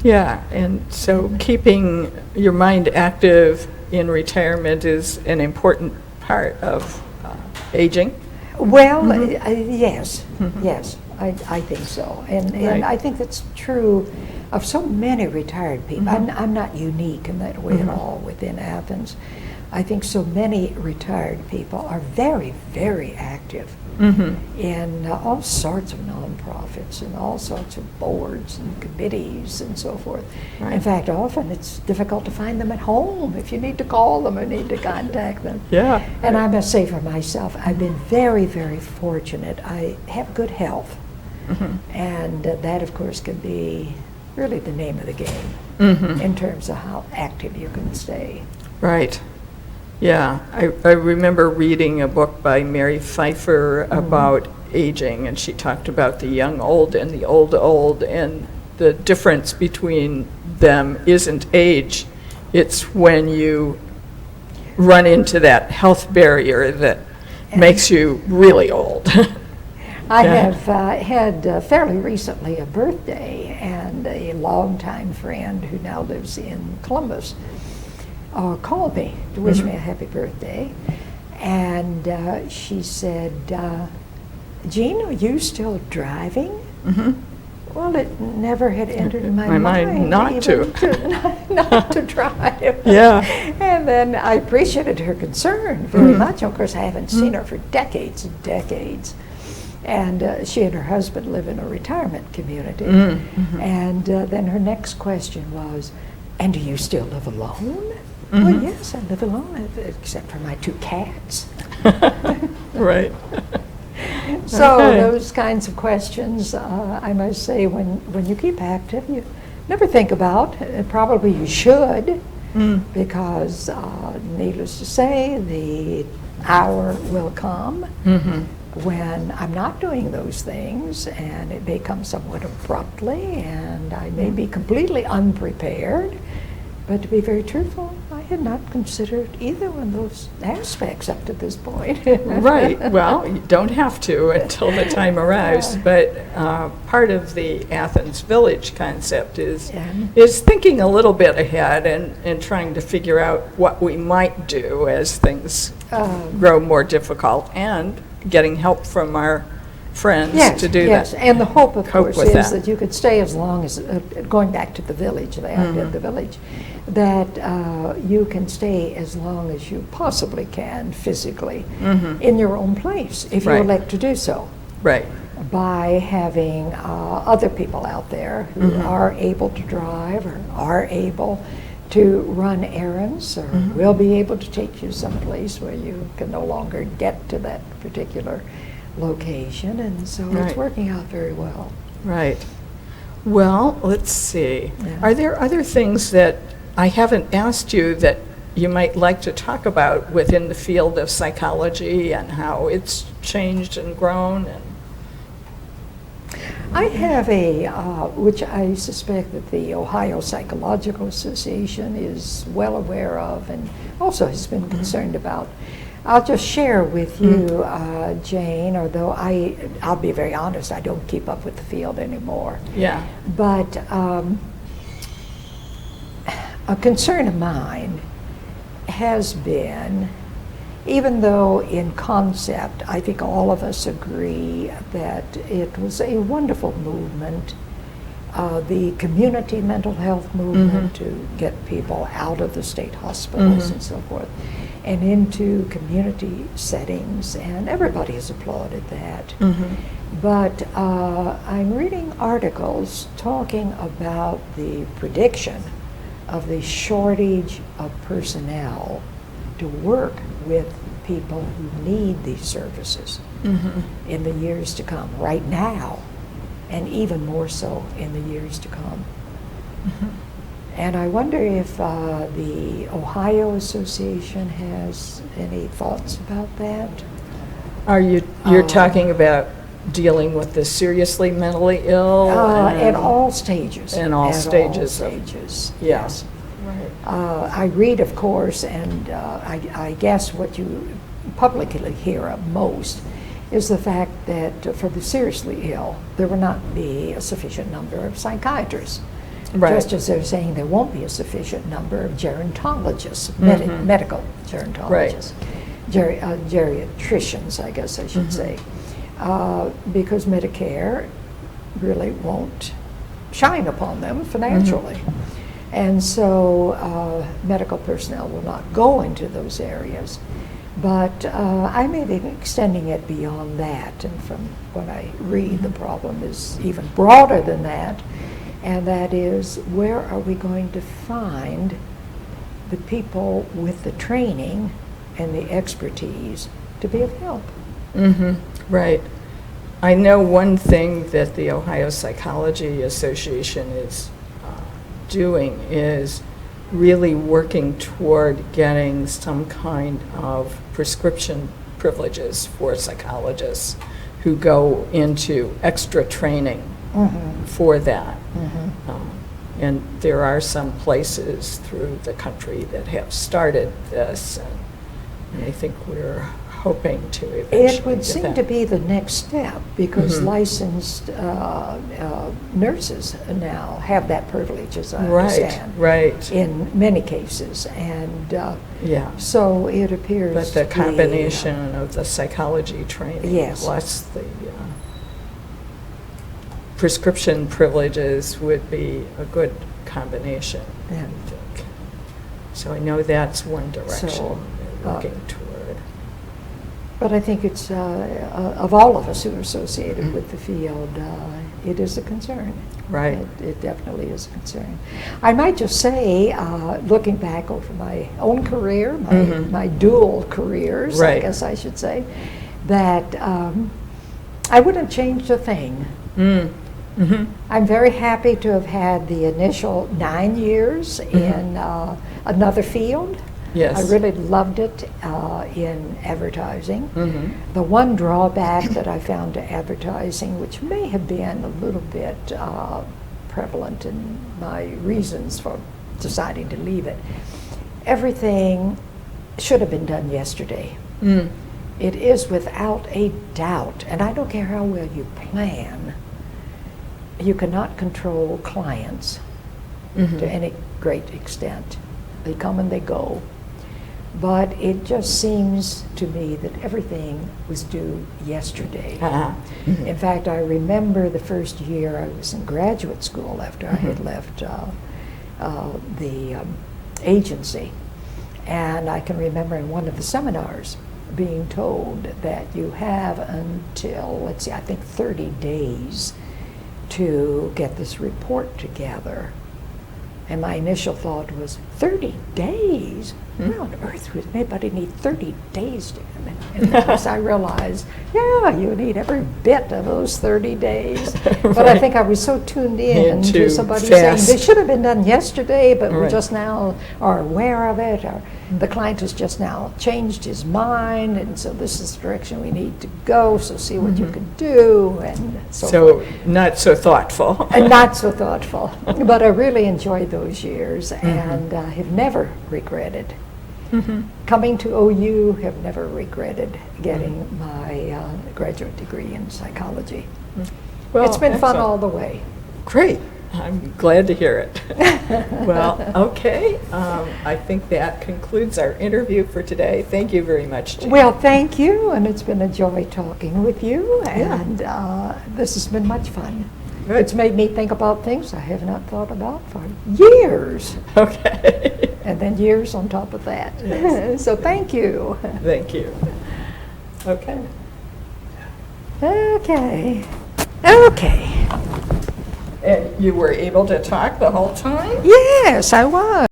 Yeah, and so keeping your mind active in retirement is an important part of aging. Well, yes, yes, I think so. And Right. I think that's true of so many retired people. I'm not unique in that way at all within Athens. I think so many retired people are very, very active in all sorts of nonprofits and all sorts of boards and committees and so forth. Right. In fact, often it's difficult to find them at home if you need to call them or need to contact them. Yeah. And I must say for myself, I've been very, very fortunate. I have good health. And that, of course, can be really the name of the game in terms of how active you can stay. Right. Yeah, I remember reading a book by Mary Pfeiffer about aging, and she talked about the young old and the old, and the difference between them isn't age, it's when you run into that health barrier that makes you really old. I have had fairly recently a birthday, and a longtime friend who now lives in Columbus called me to wish me a happy birthday, and she said, Jean, are you still driving? Well, it never had entered my mind not to. not to drive. Yeah. And then I appreciated her concern very much. Of course, I haven't seen her for decades and decades. And she and her husband live in a retirement community. And then her next question was, and do you still live alone? Well, yes, I live alone, except for my 2 cats. Right. So Okay. those kinds of questions, I must say, when you keep active, you never think about. Probably you should, because needless to say, the hour will come when I'm not doing those things, and it may come somewhat abruptly, and I may be completely unprepared. But to be very truthful, I had not considered either one of those aspects up to this point. Right. Well, you don't have to until the time arrives. But part of the Athens Village concept is thinking a little bit ahead and trying to figure out what we might do as things grow more difficult, and getting help from our friends to do that. And the hope, of Cope course, with is that. Mm-hmm. that you could stay as long as, going back to the village, the idea of the village, that you can stay as long as you possibly can physically in your own place, if you Right. elect to do so, Right. by having other people out there who are able to drive or are able to run errands, or will be able to take you someplace where you can no longer get to that particular location, and so Right. it's working out very well. Right. Well, let's see. Yeah. Are there other things that I haven't asked you that you might like to talk about within the field of psychology and how it's changed and grown? And I have which I suspect that the Ohio Psychological Association is well aware of and also has been concerned about. I'll just share with you, Jane, although I'll be very honest, I don't keep up with the field anymore. yeah. But a concern of mine has been, even though in concept I think all of us agree that it was a wonderful movement, the community mental health movement to get people out of the state hospitals and so forth, and into community settings, and everybody has applauded that. But I'm reading articles talking about the prediction of the shortage of personnel to work with people who need these services in the years to come, right now, and even more so in the years to come. And I wonder if the Ohio Association has any thoughts about that. You're talking about dealing with the seriously mentally ill? At all stages. In all stages. All stages, Yeah. yes. Right. I read, of course, and I guess what you publicly hear of most is the fact that for the seriously ill, there will not be a sufficient number of psychiatrists. Right. Just as they're saying there won't be a sufficient number of gerontologists, medical gerontologists, geriatricians, I guess I should say, because Medicare really won't shine upon them financially. And so medical personnel will not go into those areas. But I may be extending it beyond that, and from what I read, the problem is even broader than that, and that is, where are we going to find the people with the training and the expertise to be of help? Right. I know one thing that the Ohio Psychology Association is doing is really working toward getting some kind of prescription privileges for psychologists who go into extra training for that. And there are some places through the country that have started this, and I think we're hoping to eventually It would seem that. to be the next step, because licensed nurses now have that privilege, as I understand. Right. In many cases, and Yeah. so it appears But the to be, combination of the psychology training Yes. plus the prescription privileges would be a good combination, Yeah. I think. So I know that's one direction So, they're looking toward. But I think it's, of all of us who are associated with the field, it is a concern. Right. It definitely is a concern. I might just say, looking back over my own career, my dual careers, I Right. guess I should say, that I wouldn't change a thing. I'm very happy to have had the initial 9 years in another field. Yes. I really loved it in advertising. The one drawback that I found to advertising, which may have been a little bit prevalent in my reasons for deciding to leave it, everything should have been done yesterday. It is without a doubt, and I don't care how well you plan, you cannot control clients to any great extent. They come and they go. But it just seems to me that everything was due yesterday. In fact, I remember the first year I was in graduate school after I had left the agency. And I can remember in one of the seminars being told that you have until, let's see, I think 30 days to get this report together. And my initial thought was, 30 days? Why on earth would anybody need 30 days to do it? And of course I realized, yeah, you need every bit of those 30 days. But I think I was so tuned in to somebody saying, they should have been done yesterday, but we just now are aware of it, or the client has just now changed his mind, and so this is the direction we need to go, so see what you can do, and so forth. Not so thoughtful. And not so thoughtful. But I really enjoyed those years, and have never regretted. Coming to OU, have never regretted getting my graduate degree in psychology. Well, it's been fun excellent. all the way. Great. I'm glad to hear it. Well, okay. I think that concludes our interview for today. Thank you very much, Jean. Well, thank you, and it's been a joy talking with you, and this has been much fun. Good. It's made me think about things I have not thought about for years, Okay. and then years on top of that. So thank you. Thank you. Okay. Okay. Okay. And you were able to talk the whole time? Yes, I was.